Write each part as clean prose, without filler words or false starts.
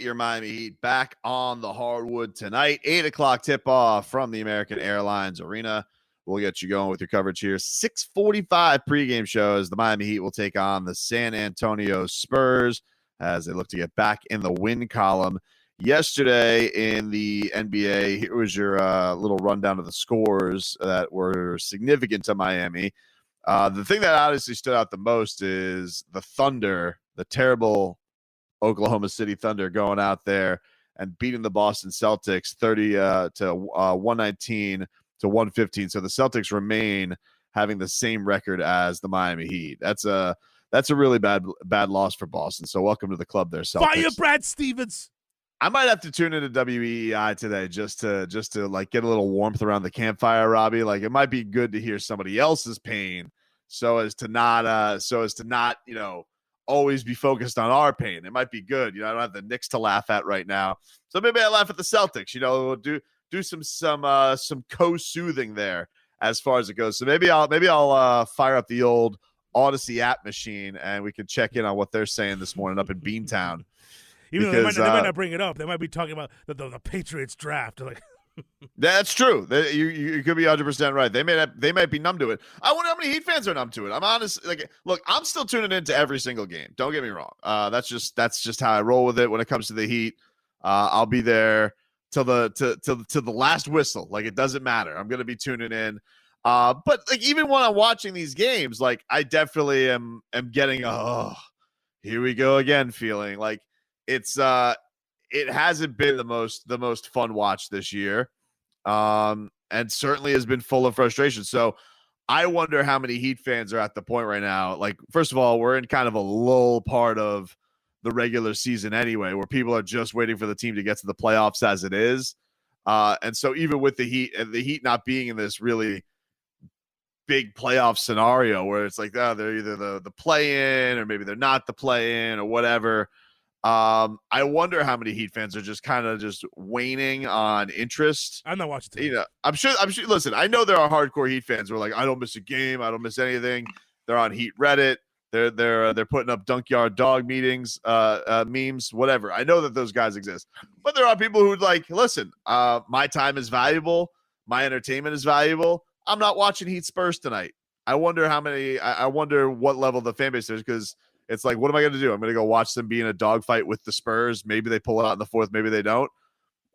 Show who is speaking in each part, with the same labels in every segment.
Speaker 1: Your Miami Heat back on the hardwood tonight. 8 o'clock tip-off from the American Airlines Arena. We'll get you going with your coverage here. 6:45 pregame show as the Miami Heat will take on the San Antonio Spurs as they look to get back in the win column. Yesterday in the NBA, here was your little rundown of the scores that were significant to Miami. The thing that obviously stood out the most is the Thunder, the terrible Oklahoma City Thunder, going out there and beating the Boston Celtics 30 to 119 to 115. So the Celtics remain having the same record as the Miami Heat. That's a really bad loss for Boston. So welcome to the club there, Celtics.
Speaker 2: Fire Brad Stevens.
Speaker 1: I might have to tune into WEEI today just to like get a little warmth around the campfire, Robbie. Like it might be good to hear somebody else's pain so as to not always be focused on our pain. It might be good. I don't have the Knicks to laugh at right now. So maybe I laugh at the Celtics, do some co-soothing there as far as it goes. So maybe I'll fire up the old Odyssey app machine and we can check in on what they're saying this morning up in Beantown.
Speaker 2: Even though they might not bring it up. They might be talking about the Patriots draft. Like,
Speaker 1: that's true. You could be 100% right. They might be numb to it. I wonder how many Heat fans are numb to it. I'm honest. Like, look, I'm still tuning into every single game. Don't get me wrong. That's just how I roll with it when it comes to the Heat. I'll be there till the last whistle. Like, it doesn't matter. I'm gonna be tuning in. But like even when I'm watching these games, like I definitely am getting here we go again feeling. Like it hasn't been the most fun watch this year, and certainly has been full of frustration. So I wonder how many Heat fans are at the point right now. Like, first of all, we're in kind of a lull part of the regular season anyway, where people are just waiting for the team to get to the playoffs as it is. And so even with the Heat not being in this really big playoff scenario where it's like, they're either the play-in or maybe they're not the play-in or whatever. I wonder how many Heat fans are just kind of just waning on interest.
Speaker 2: I'm not watching today.
Speaker 1: I'm sure. Listen, I know there are hardcore Heat fans who are like, I don't miss a game. I don't miss anything. They're on Heat Reddit. They're putting up Dunkyard Dog meetings, memes, whatever. I know that those guys exist, but there are people who like, listen, my time is valuable. My entertainment is valuable. I'm not watching Heat Spurs tonight. I wonder how many. I wonder what level the fan base is, because it's like, what am I going to do? I'm going to go watch them be in a dogfight with the Spurs. Maybe they pull it out in the fourth. Maybe they don't.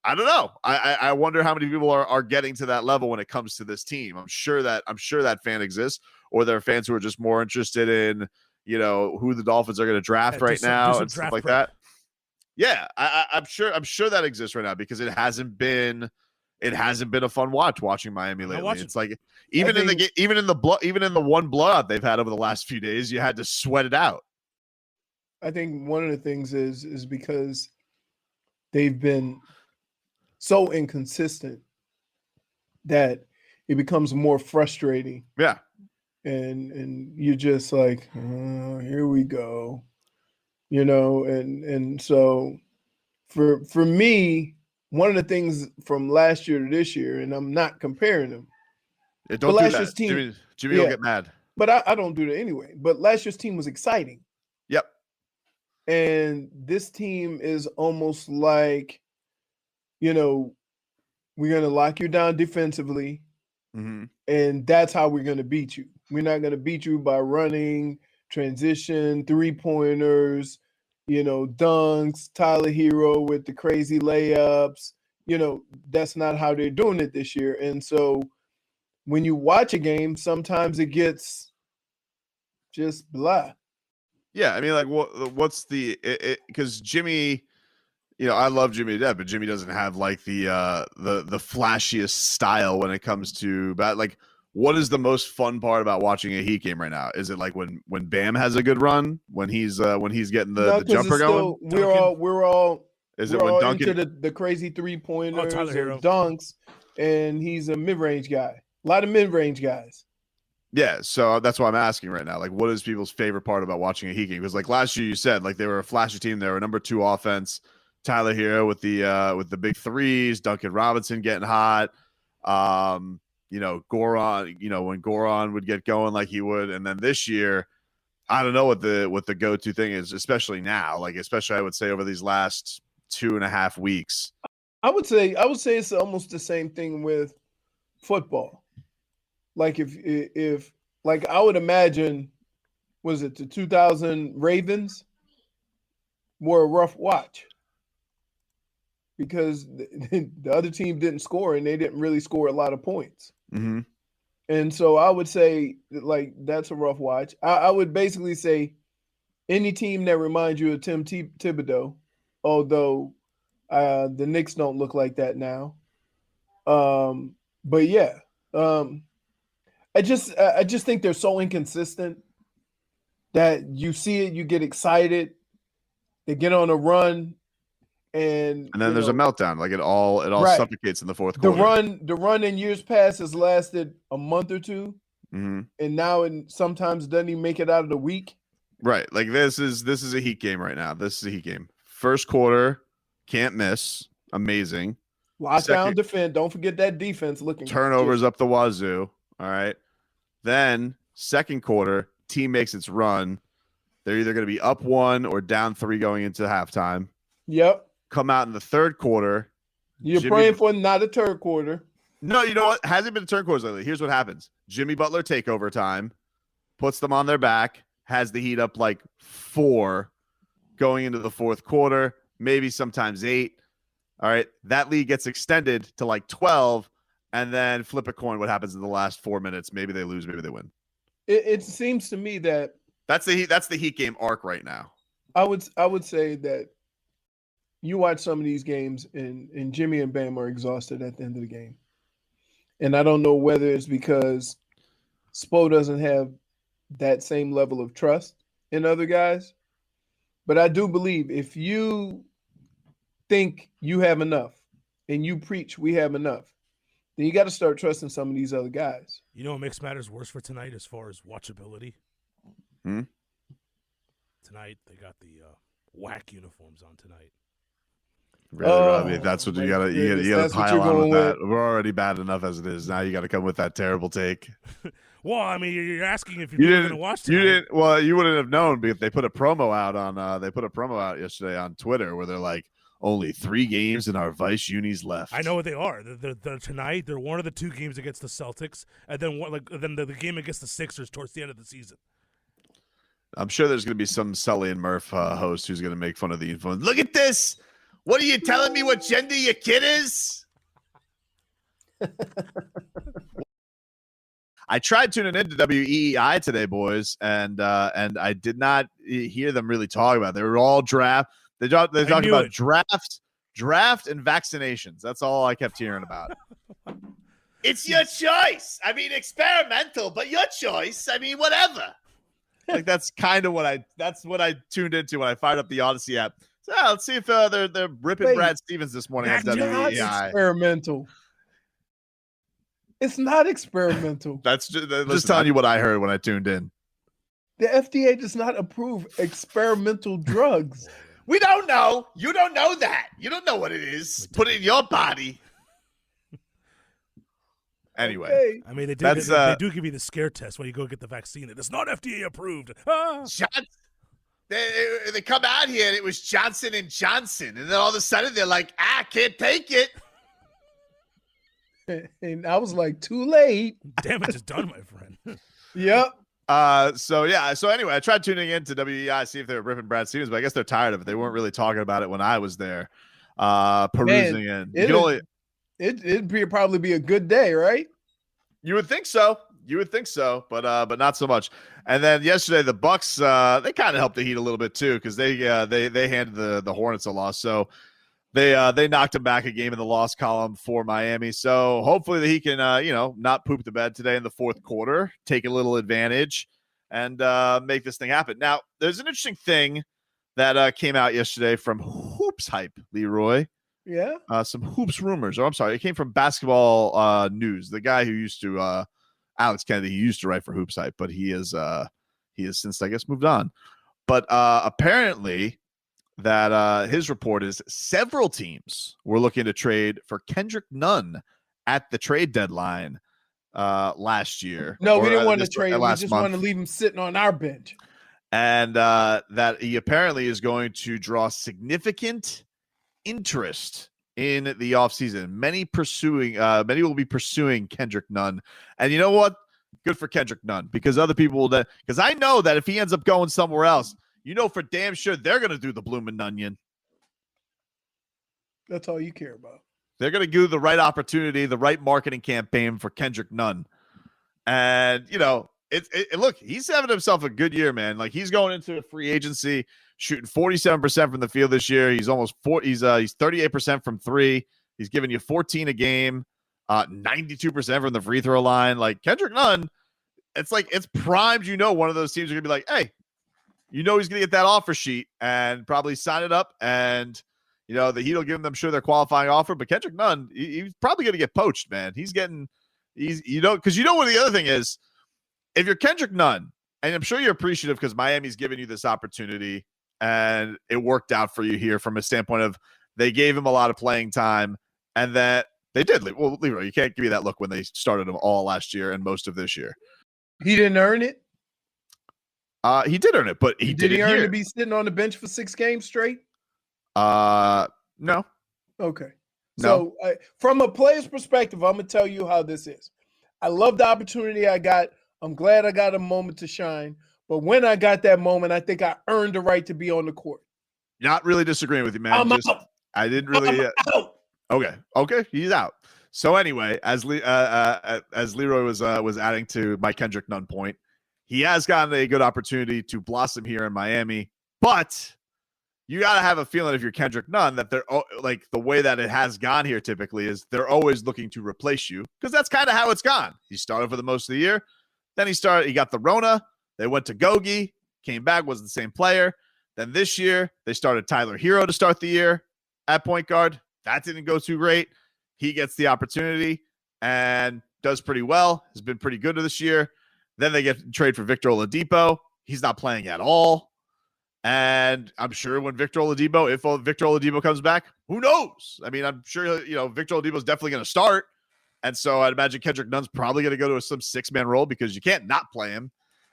Speaker 1: I don't know. I wonder how many people are getting to that level when it comes to this team. I'm sure that fan exists, or there are fans who are just more interested in, who the Dolphins are going to draft right now and stuff like that. Yeah, I'm sure that exists right now, because it hasn't been a fun watching Miami lately. It's like even in the one blowout they've had over the last few days, you had to sweat it out.
Speaker 3: I think one of the things is because they've been so inconsistent that it becomes more frustrating.
Speaker 1: Yeah.
Speaker 3: And you're just like, here we go. And so for me, one of the things from last year to this year, and I'm not comparing them.
Speaker 1: Yeah, don't do that. Team, Jimmy will get mad.
Speaker 3: But I don't do that anyway. But last year's team was exciting.
Speaker 1: Yep.
Speaker 3: And this team is almost like, we're going to lock you down defensively, and that's how we're going to beat you. We're not going to beat you by running, transition, three-pointers, dunks, Tyler Hero with the crazy layups. That's not how they're doing it this year. And so when you watch a game, sometimes it gets just blah.
Speaker 1: Yeah, I mean, like, what's the – because Jimmy – I love Jimmy to death, but Jimmy doesn't have, like, the flashiest style when it comes to – like, what is the most fun part about watching a Heat game right now? Is it, like, when Bam has a good run, when he's getting the jumper going?
Speaker 3: We're all
Speaker 1: is it when Duncan
Speaker 3: into the crazy three-pointers or dunks, and he's a mid-range guy. A lot of mid-range guys.
Speaker 1: Yeah, so that's why I'm asking right now. Like, what is people's favorite part about watching a Heat game? Because, like, last year you said, like, they were a flashy team. They were number 2 offense. Tyler Hero with the big threes. Duncan Robinson getting hot. Goran. When Goran would get going like he would, and then this year, I don't know what the go-to thing is, especially now. Like, especially I would say over these last 2.5 weeks.
Speaker 3: I would say it's almost the same thing with football. Like if like I would imagine, was it the 2000 Ravens were a rough watch because the other team didn't score and they didn't really score a lot of points.
Speaker 1: Mm-hmm.
Speaker 3: And so I would say like that's a rough watch. I would basically say any team that reminds you of Tim Thibodeau, although the Knicks don't look like that now. But yeah, I just think they're so inconsistent that you see it, you get excited, they get on a run, and
Speaker 1: then there's a meltdown. Like it all
Speaker 3: right.
Speaker 1: suffocates in the fourth quarter.
Speaker 3: The run in years past has lasted a month or two, and now it sometimes doesn't even make it out of the week.
Speaker 1: Right, like this is a Heat game right now. This is a Heat game. First quarter, can't miss, amazing.
Speaker 3: Lockdown, defend. Don't forget that defense looking.
Speaker 1: Turnovers up the wazoo. All right. Then second quarter, team makes its run. They're either going to be up 1 or down 3 going into halftime.
Speaker 3: Yep.
Speaker 1: Come out in the third quarter.
Speaker 3: You're praying for not a third quarter.
Speaker 1: No, you know what? Hasn't been a third quarter lately. Here's what happens. Jimmy Butler takeover time, puts them on their back, has the Heat up like 4 going into the fourth quarter, maybe sometimes 8. All right. That lead gets extended to like 12, and then flip a coin. What happens in the last 4 minutes? Maybe they lose, maybe they win.
Speaker 3: It seems to me that
Speaker 1: that's the Heat game arc right now.
Speaker 3: I would say that you watch some of these games and Jimmy and Bam are exhausted at the end of the game. And I don't know whether it's because Spo doesn't have that same level of trust in other guys. But I do believe if you think you have enough and you preach we have enough, then you got to start trusting some of these other guys.
Speaker 2: You know what makes matters worse for tonight as far as watchability? Tonight, they got the whack uniforms on tonight.
Speaker 1: Really, Robbie? That's what you gotta pile on with that. We're already bad enough as it is. Now you got to come with that terrible take.
Speaker 2: Well, I mean, you're asking if you're going to watch tonight.
Speaker 1: You didn't. Well, you wouldn't have known because they put a promo out on. They put a promo out yesterday on Twitter where they're like, only 3 games in our Vice unis left.
Speaker 2: I know what they are. They're tonight. They're one of the 2 games against the Celtics, and then the game against the Sixers towards the end of the season.
Speaker 1: I'm sure there's going to be some Sully and Murph host who's going to make fun of the influence. Look at this. What are you telling me what gender your kid is? I tried tuning into WEEI today, boys, and I did not hear them really talk about it. They were all draft. They talked about draft, and vaccinations. That's all I kept hearing about. It's your choice. I mean, experimental, but your choice. I mean, whatever. Like that's kind of what I tuned into when I fired up the Odyssey app. So let's see if they're ripping Brad Stevens this morning on WEEI.
Speaker 3: Experimental. It's not experimental.
Speaker 1: That's just telling you what I heard when I tuned in.
Speaker 3: The FDA does not approve experimental drugs.
Speaker 1: We don't know. You don't know that. You don't know what it is. Put it in your body. Anyway.
Speaker 3: Okay.
Speaker 2: I mean, they do give you the scare test when you go get the vaccine. It's not FDA approved.
Speaker 1: They come out here and it was Johnson & Johnson. And then all of a sudden they're like, I can't take it.
Speaker 3: And I was like, too late.
Speaker 2: Damage is done, my friend.
Speaker 3: Yep.
Speaker 1: So anyway, I tried tuning into WEI, see if they were ripping Brad Stevens, but I guess they're tired of it. They weren't really talking about it when I was there, perusing in.
Speaker 3: It'd probably be a good day, right?
Speaker 1: You would think so. But not so much. And then yesterday, the Bucks, they kind of helped the Heat a little bit too, because they handed the Hornets a loss. So they knocked them back a game in the loss column for Miami. So hopefully the Heat can not poop the bed today in the fourth quarter, take a little advantage, and make this thing happen. Now, there's an interesting thing that came out yesterday from Hoops Hype, Leroy.
Speaker 3: Yeah.
Speaker 1: Some hoops rumors. Oh, I'm sorry. It came from Basketball News. The guy who used to Alex Kennedy, he used to write for Hoops Hype, but he has since, I guess, moved on. But apparently that his report is several teams were looking to trade for Kendrick Nunn at the trade deadline last year.
Speaker 3: No, we didn't want to trade him. We just want to leave him sitting on our bench.
Speaker 1: And that he apparently is going to draw significant interest in the offseason. Many will be pursuing Kendrick Nunn. And you know what? Good for Kendrick Nunn, because other people will, because I know that if he ends up going somewhere else, you know for damn sure they're going to do the bloomin' onion.
Speaker 3: That's all you care about.
Speaker 1: They're going to do the right opportunity, the right marketing campaign for Kendrick Nunn. And, you know, look, he's having himself a good year, man. Like, he's going into a free agency, shooting 47% from the field this year. He's almost he's 38% from three. He's giving you 14 a game, 92% from the free throw line. Like, Kendrick Nunn, it's like, it's primed. You know, one of those teams are going to be like, hey, you know, he's going to get that offer sheet and probably sign it up. And, you know, the Heat will give them, I'm sure, their qualifying offer. But Kendrick Nunn, he's probably going to get poached, man. Because you know what the other thing is, if you're Kendrick Nunn, and I'm sure you're appreciative because Miami's giving you this opportunity and it worked out for you here from a standpoint of they gave him a lot of playing time, and that they did. Well, Leroy, you can't give me that look when they started him all last year and most of this year.
Speaker 3: He didn't earn it.
Speaker 1: He did earn it, but
Speaker 3: did he earn to be sitting on the bench for 6 games straight?
Speaker 1: No.
Speaker 3: Okay.
Speaker 1: No.
Speaker 3: So from a player's perspective, I'm going to tell you how this is. I love the opportunity I got. I'm glad I got a moment to shine. But when I got that moment, I think I earned the right to be on the court.
Speaker 1: Not really disagreeing with you, man.
Speaker 3: I'm out.
Speaker 1: I didn't really.
Speaker 3: Out.
Speaker 1: Okay. He's out. So anyway, as Leroy was adding to my Kendrick Nunn point, he has gotten a good opportunity to blossom here in Miami, but you got to have a feeling if you're Kendrick Nunn that they're like the way that it has gone here typically is they're always looking to replace you, because that's kind of how it's gone. He started for the most of the year. Then he got the Rona. They went to Gogi, came back, wasn't the same player. Then this year they started Tyler Hero to start the year at point guard. That didn't go too great. He gets the opportunity and does pretty well. Has been pretty good this year. Then they get trade for Victor Oladipo. He's not playing at all. And I'm sure when Victor Oladipo comes back, who knows? I mean, I'm sure, you know, Victor Oladipo is definitely going to start. And so I'd imagine Kendrick Nunn's probably going to go to some 6-man role, because you can't not play him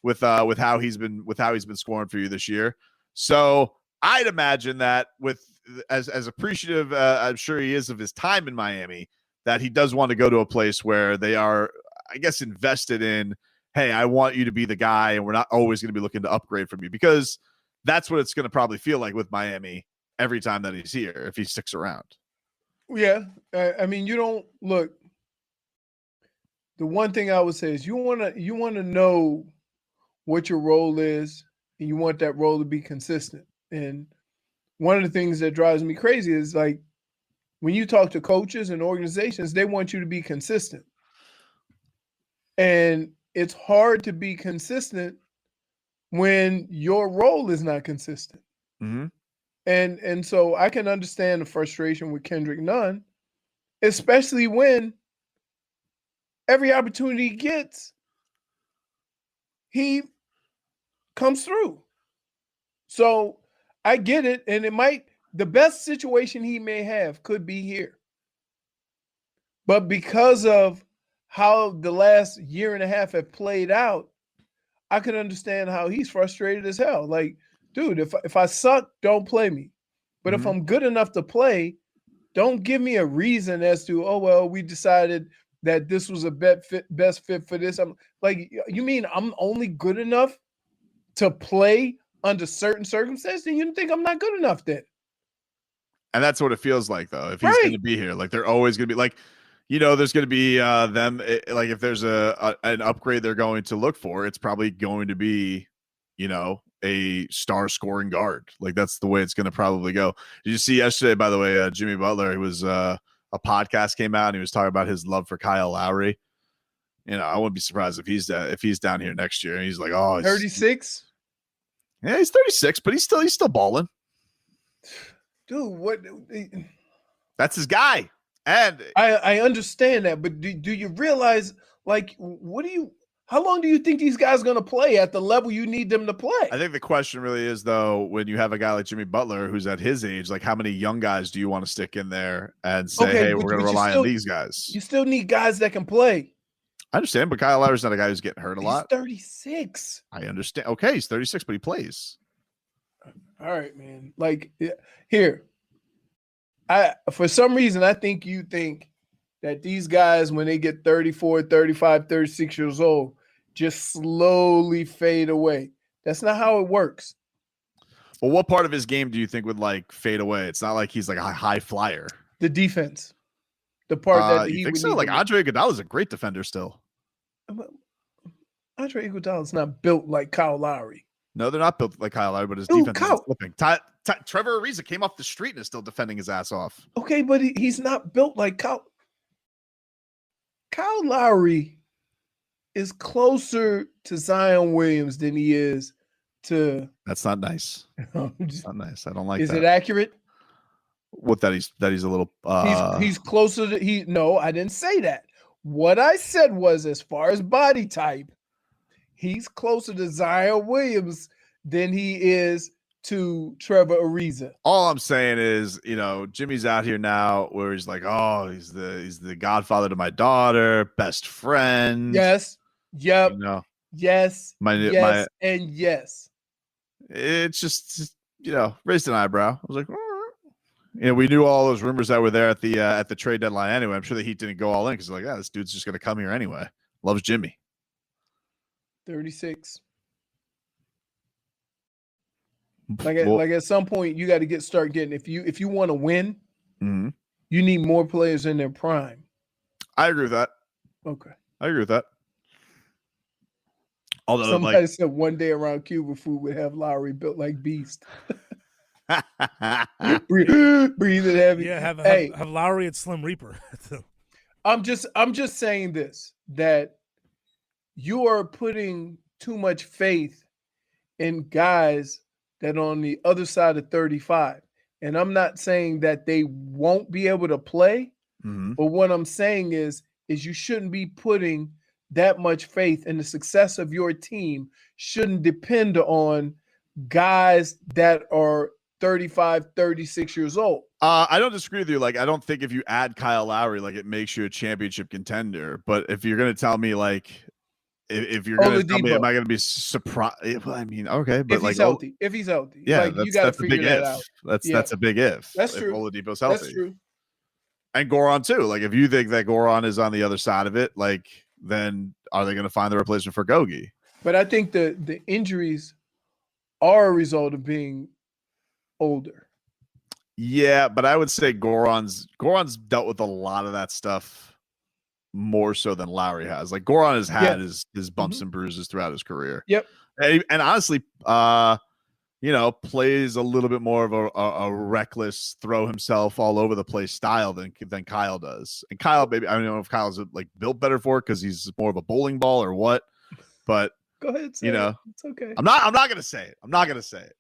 Speaker 1: with how he's been scoring for you this year. So I'd imagine that with as appreciative I'm sure he is of his time in Miami, that he does want to go to a place where they are, I guess, invested in, hey, I want you to be the guy, and we're not always going to be looking to upgrade from you, because that's what it's going to probably feel like with Miami every time that he's here, if he sticks around.
Speaker 3: Yeah. I mean, you don't look. The one thing I would say is you want to know what your role is, and you want that role to be consistent. And one of the things that drives me crazy is, like, when you talk to coaches and organizations, they want you to be consistent. And it's hard to be consistent when your role is not consistent.
Speaker 1: Mm-hmm.
Speaker 3: And so I can understand the frustration with Kendrick Nunn, especially when every opportunity he gets, he comes through. So I get it. And the best situation he may have could be here. But because of how the last year and a half have played out, I can understand how he's frustrated as hell. Like, dude, if I suck, don't play me. But if I'm good enough to play, don't give me a reason as to, oh, well, we decided that this was a best fit for this. I'm like, you mean I'm only good enough to play under certain circumstances? Then you think I'm not good enough then.
Speaker 1: And that's what it feels like, though. If he's going to be here, like, they're always going to be like, you know, there's going to be like, if there's an upgrade they're going to look for, it's probably going to be, you know, a star scoring guard. Like, that's the way it's going to probably go. Did you see yesterday, by the way, Jimmy Butler, he was a podcast came out and he was talking about his love for Kyle Lowry. You know, I wouldn't be surprised if he's down here next year. And he's like, oh,
Speaker 3: 36.
Speaker 1: Yeah, he's 36, but he's still balling.
Speaker 3: Dude, what?
Speaker 1: That's his guy. And
Speaker 3: I understand that, but do you realize, like, how long do you think these guys are going to play at the level you need them to play?
Speaker 1: I think the question really is, though, when you have a guy like Jimmy Butler, who's at his age, like, how many young guys do you want to stick in there and say, hey, we're going to rely on these guys?
Speaker 3: You still need guys that can play.
Speaker 1: I understand, but Kyle Lowry's not a guy who's getting hurt a lot.
Speaker 3: He's 36.
Speaker 1: I understand. Okay, he's 36, but he plays.
Speaker 3: All right, man. Like, here, For some reason, I think you think that these guys, when they get 34, 35, 36 years old, just slowly fade away. That's not how it works.
Speaker 1: Well, what part of his game do you think would like fade away? It's not like he's like a high flyer.
Speaker 3: The defense. The part that
Speaker 1: You
Speaker 3: he
Speaker 1: think
Speaker 3: would
Speaker 1: so?
Speaker 3: need
Speaker 1: Like
Speaker 3: to-
Speaker 1: Andre Iguodala is a great defender still.
Speaker 3: Andre Iguodala is not built like Kyle Lowry.
Speaker 1: No, they're not built like Kyle Lowry, but his
Speaker 3: Dude,
Speaker 1: defense is slipping. Trevor Ariza came off the street and is still defending his ass off.
Speaker 3: Okay, but he's not built like Kyle. Kyle Lowry is closer to Zion Williams than he is to.
Speaker 1: That's not nice. It's not nice. I don't like that.
Speaker 3: Is it accurate?
Speaker 1: What that he's a little
Speaker 3: He's closer to no, I didn't say that. What I said was, as far as body type, he's closer to Zion Williams than he is to Trevor Ariza.
Speaker 1: all I'm saying is, Jimmy's out here now where he's like, oh, he's the godfather to my daughter, best friend.
Speaker 3: Yes. Yep. Yes.
Speaker 1: My
Speaker 3: and yes.
Speaker 1: it's just raised an eyebrow. I was like, we knew all those rumors that were there at the trade deadline anyway. I'm sure the Heat didn't go all in because like, this dude's just gonna come here anyway. Loves Jimmy.
Speaker 3: 36. Like at some point, you got to start getting if you want to win,
Speaker 1: mm-hmm.
Speaker 3: you need more players in their prime.
Speaker 1: I agree with that.
Speaker 3: Okay.
Speaker 1: I agree with that. Although
Speaker 3: somebody said one day around Cuban food would have Lowry built like Beast. Breathing heavy.
Speaker 2: Yeah, have Lowry at Slim Reaper.
Speaker 3: I'm just saying this, that you are putting too much faith in guys that are on the other side of 35. And I'm not saying that they won't be able to play, but what I'm saying is you shouldn't be putting that much faith in the success of your team. Shouldn't depend on guys that are 35, 36 years old.
Speaker 1: I don't disagree with you. Like, I don't think if you add Kyle Lowry, like it makes you a championship contender. But if you're going to tell me like, if you're going to tell me, am I going to be surprised? I mean, okay, but
Speaker 3: if he's healthy,
Speaker 1: yeah,
Speaker 3: like, you got to figure that out.
Speaker 1: That's a big if.
Speaker 3: That's
Speaker 1: if
Speaker 3: true.
Speaker 1: Oladipo's healthy.
Speaker 3: That's true.
Speaker 1: And Goran too. Like, if you think that Goran is on the other side of it, like, then are they going to find the replacement for Gogi?
Speaker 3: But I think the injuries are a result of being older.
Speaker 1: Yeah, but I would say Goran's dealt with a lot of that stuff more so than Lowry has. Like, Goran has had his bumps and bruises throughout his career.
Speaker 3: Yep.
Speaker 1: And honestly, plays a little bit more of a reckless, throw himself all over the place style than Kyle does. And Kyle, maybe, I don't know if Kyle's like built better for it because he's more of a bowling ball or what, but
Speaker 3: go ahead, say it. It's okay.
Speaker 1: I'm not gonna say it. I'm not gonna say it.